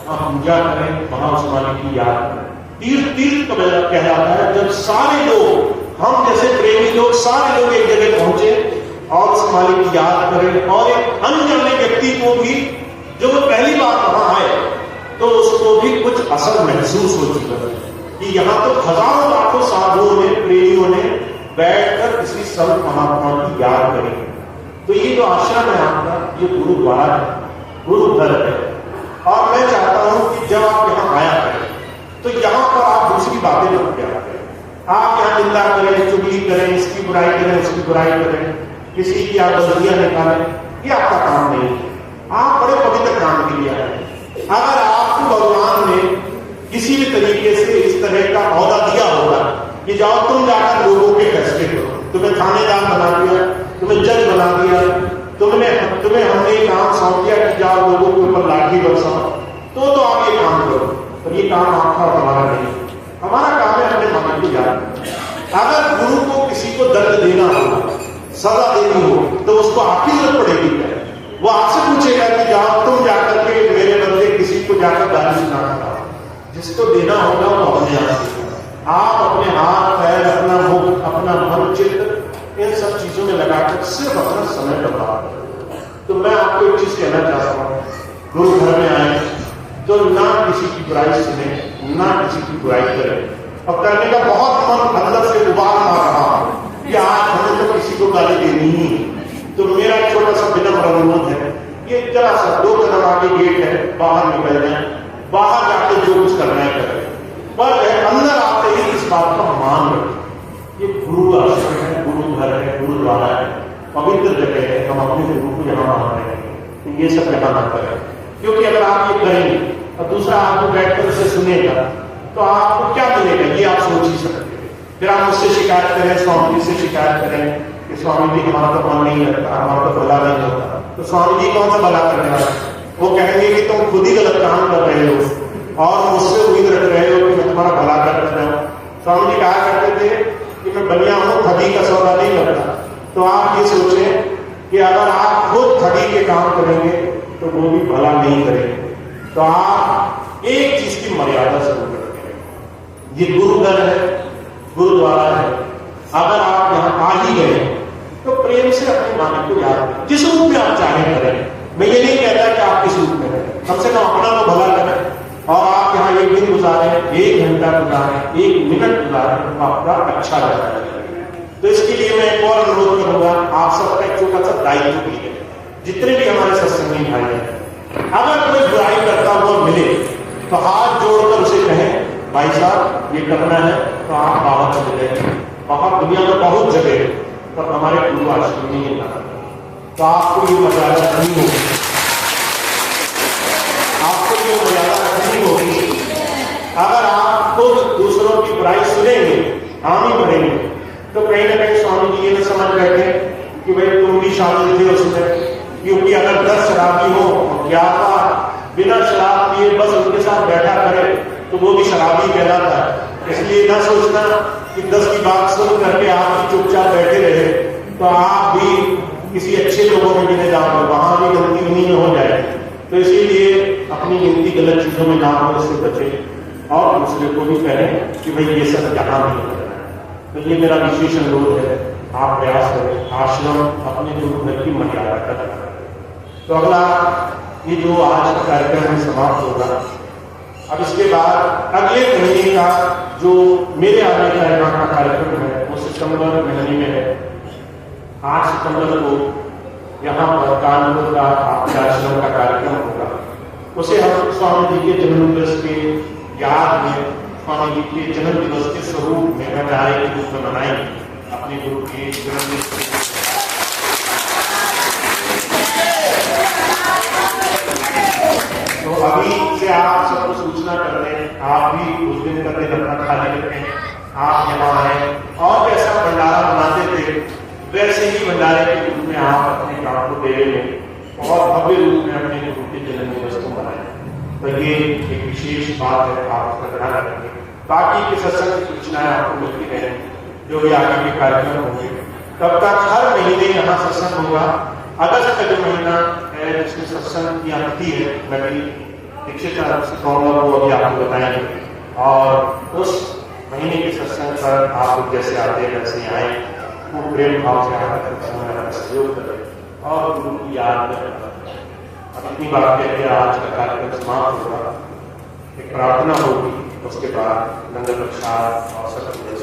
वहां पूजा करें, वहां उस मालिक की याद करें। तीर्थ तीर्थ कहलाता है जब सारे लोग, हम जैसे प्रेमी लोग, सारे लोग एक जगह पहुंचे और उस मालिक की याद करें, और एक अनजाने व्यक्ति को भी जो पहली बार वहां आए तो उसको भी कुछ असर महसूस हो चुका है कि यहाँ तो हजारों लाखों साधुओं ने, प्रेमियों ने बैठकर किसी संत महात्मा की याद करी। तो ये जो आश्रम है आपका, ये गुरुद्वारा है, गुरु घर है। और मैं चाहता हूं कि जब आप यहाँ आया करें तो यहाँ पर आप दूसरी बातें मत किया करें। आप यहाँ निंदा करें, चुगली करें, इसकी बुराई करें, उसकी बुराई करें, किसी की आप गलतियां निकालें, ये आपका काम नहीं है। आप बड़े पवित्र काम के लिए आए हैं। अगर आपको भगवान ने किसी भी तरीके से इस तरह का औहदा दिया होगा कि जाओ तुम जाकर लोगों के फैसले करो, तुम्हें थानेदार बना दिया, तुम्हें जज बना दिया, तुम्हें हमने काम सौंप दिया कि जाओ लोगों के ऊपर लाठी बरसाओ, तो आप ये काम करो। और ये काम आपका और हमारा नहीं, हमारा काम है अपने मालिक को याद। अगर गुरु को किसी को दंड देना हो, सजा देनी हो, तो उसको आपकी जरूरत पड़ेगी क्या? वो आपसे पूछेगा कि जाओ तुम जाकर के मेरे बदले किसी को जाकर गाली सुनाना था। जिसको देना होगा वो अपने आप देगा। आप अपने हाथ पैर, अपना मुख, अपना मन, चित्त, इन सब चीजों में लगाकर सिर्फ अपना समय बर्बाद करो। तो मैं आपको एक चीज कहना चाहता हूँ, गुरु घर में आए तो ना किसी की बुराई सुने, ना किसी की बुराई करें। और करने का बहुत मन अंदर से उबाल मार रहा हूं कि आज हमें तो किसी को गाली देनी ही। तो मेरा छोटा सा विनम्र अनुरोध है, ये जरा सा 2 कदम आगे गेट है, बाहर निकल जाए, बाहर जाके जो कुछ करना है करें, पर अंदर आते ही इस बात का मान रखें। ये गुरु आश्रम है, गुरु घर है, गुरुद्वारा है, पवित्र जगह है, हम अपने गुरु को यहाँ मान रहे हैं। तो ये सब यहाँ ना करें, क्योंकि अगर आप ये करेंगे और दूसरा आपको बैठकर उसे सुनेगा तो आपको क्या मिलेगा ये आप सोच ही सकते हैं। फिर आप मुझसे शिकायत करें, स्वामी जी से शिकायत करें कि स्वामी जी हमारा तो मन नहीं लगता, हमारा तो भला नहीं होता। तो स्वामी जी कौन सा भला करने वाला? वो कहेंगे कि तुम खुद ही गलत काम कर रहे हो और मुझसे उम्मीद रख रहे हो कि मैं तुम्हारा भला कर रहा हूँ। स्वामी जी कहा करते थे कि मैं बनिया हूँ, ठगी का सौदा नहीं करता। तो आप ये सोचें कि अगर आप खुद ठगी के काम करेंगे तो वो भी भला नहीं करेंगे। तो आप एक चीज की मर्यादा जरूर रखें। ये गुरु घर है, गुरुद्वारा है। अगर आप यहाँ आ ही गए तो प्रेम से अपने मालिक को याद करें, जिस रूप में आप चाहें करें। मैं ये नहीं कहता कि आप किस रूप में करें, कम से कम अपना तो भला करें। और आप यहाँ एक दिन गुजारें, 1 घंटा गुजारें, 1 मिनट गुजारें, तो आपका अच्छा लगता है। तो इसके लिए मैं एक और अनुरोध करूंगा, आप सबका एक छोटा सा दायित्व भी है। जितने भी हमारे सत्संगी भाई हैं, अगर कोई बुराई करता हुआ मिले तो हाथ जोड़कर उसे कहें, भाई साहब ये करना है तो आप बाहर चले जाए। बाहर दुनिया में बहुत जगह है, पर हमारे गुरु आश्रम में ये करना। तो आपको ये मर्यादा रखनी होगी, आपको ये मर्यादा रखनी होगी। अगर आप खुद दूसरों की बुराई सुनेंगे, हामी भरेंगे, तो कहीं ना कहीं स्वामी जी ये न समझ बैठे कि भाई तुम भी शामिल थे उसमें। क्योंकि अगर 10 शराबी हो, 11 बिना शराब पिए बस उनके साथ बैठा करे तो वो भी शराबी कहलाता है। इसलिए न सोचना कि 10 की बात सुन करके आप भी चुपचाप बैठे रहे तो आप भी किसी अच्छे लोगों में गिने जाओगे, वहां भी गलती उन्हीं में हो जाएगी। तो इसीलिए अपनी गिनती गलत चीजों में ना हो, इससे बचे और दूसरे को भी कहें कि भाई ये सब यहाँ नहीं करना है। तो ये मेरा विशेष अनुरोध है, आप प्रयास करें आश्रम अपने गुरु घर की मर्यादा का। तो अगला ये जो आज का कार्यक्रम है समाप्त होगा। अब इसके बाद अगले महीने का जो मेरे आने का यहाँ का कार्यक्रम है वो सितंबर महीने में है। 8 सितंबर को यहाँ पर कानपुर का आपके आश्रम का कार्यक्रम होगा। उसे हम स्वामी जी के जन्म दिवस के याद में, स्वामी जी के जन्म दिवस के स्वरूप में मनाए के रूप में मनाएंगे अपने गुरु के जन्म दिवस। तो अभी से आप सबको सूचना कर दें, आप भी उस दिन का दिन अपना खाली रखें, आप यहाँ आए और जैसा भंडारा बनाते थे वैसे ही भंडारे के रूप में आप अपने काम को दे लें और भव्य रूप में अपने गुरु के जन्म दिवस को मनाएं। तो ये एक विशेष बात है, आप उसका ध्यान रखेंगे। बाकी के सत्संग की सूचनाएं आपको मिलती रहें, जो भी आगे के कार्यक्रम होंगे। तब तक हर महीने यहाँ सत्संग होगा। अगस्त का जो महीना है जिसमें सत्संग की तिथि है लगी दीक्षित साहब सिखाऊंगा वो अभी आपको बताएंगे। और उस महीने के सत्संग पर आप जैसे आते हैं वैसे आए, वो प्रेम भाव से आकर समय सहयोग करें और गुरु की याद में। अब इतनी बात कहते आज का कार्यक्रम समाप्त होगा, एक प्रार्थना होगी, उसके बाद लंगर प्रसाद और सत्संग